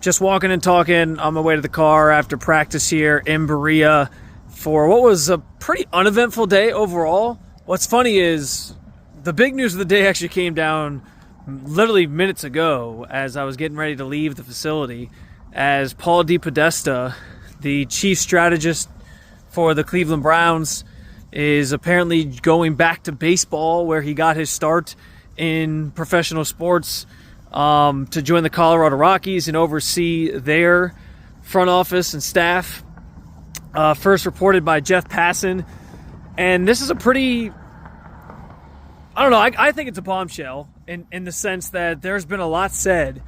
Just walking and talking on my way to the car after practice here in Berea for what was a pretty uneventful day overall. What's funny is the big news of the day actually came down literally minutes ago as I was getting ready to leave the facility, as Paul DePodesta, the chief strategist for the Cleveland Browns, is apparently going back to baseball, where he got his start in professional sports, to join the Colorado Rockies and oversee their front office and staff. First reported by Jeff Passan. And this is a pretty, I think it's a bombshell in the sense that there's been a lot said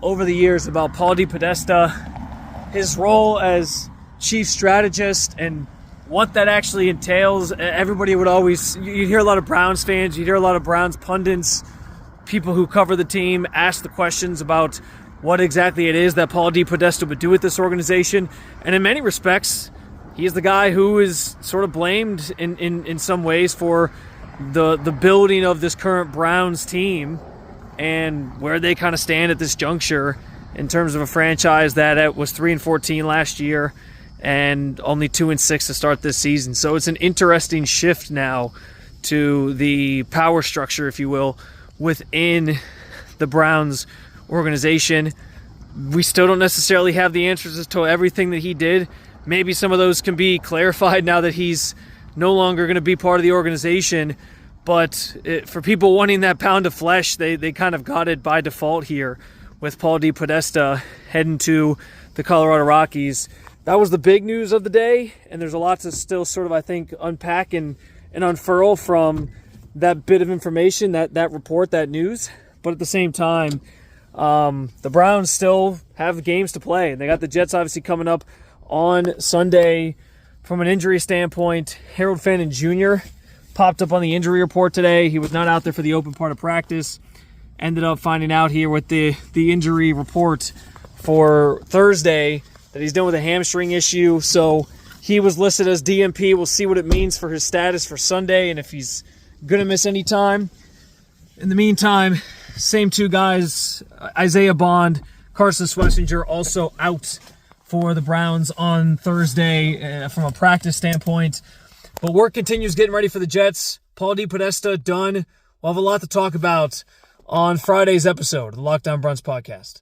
over the years about Paul DePodesta, his role as chief strategist, and what that actually entails. Everybody would always, you'd hear a lot of Browns fans, you'd hear a lot of Browns pundits, people who cover the team, ask the questions about what exactly it is that Paul DePodesta would do with this organization. And in many respects, he is the guy who is sort of blamed in some ways for the building of this current Browns team and where they kind of stand at this juncture in terms of a franchise that was 3-14 last year and only 2-6 to start this season. So it's an interesting shift now to the power structure, if you will, within the Browns organization. We still don't necessarily have the answers as to everything that he did. Maybe some of those can be clarified now that he's no longer going to be part of the organization. But for people wanting that pound of flesh, they kind of got it by default here with Paul DePodesta heading to the Colorado Rockies. That was the big news of the day, and there's a lot to still sort of, I think, unpack and unfurl from that bit of information, that report, that news. But at the same time, the Browns still have games to play. They got the Jets obviously coming up on Sunday. From an injury standpoint, Harold Fannin Jr. popped up on the injury report today. He was not out there for the open part of practice. Ended up finding out here with the injury report for Thursday that he's dealing with a hamstring issue. So he was listed as DNP. We'll see what it means for his status for Sunday and if he's going to miss any time. In the meantime, same two guys, Isaiah Bond, Carson Schlesinger, also out for the Browns on Thursday from a practice standpoint. But work continues getting ready for the Jets. Paul DePodesta done. We'll have a lot to talk about on Friday's episode of the Locked On Browns podcast.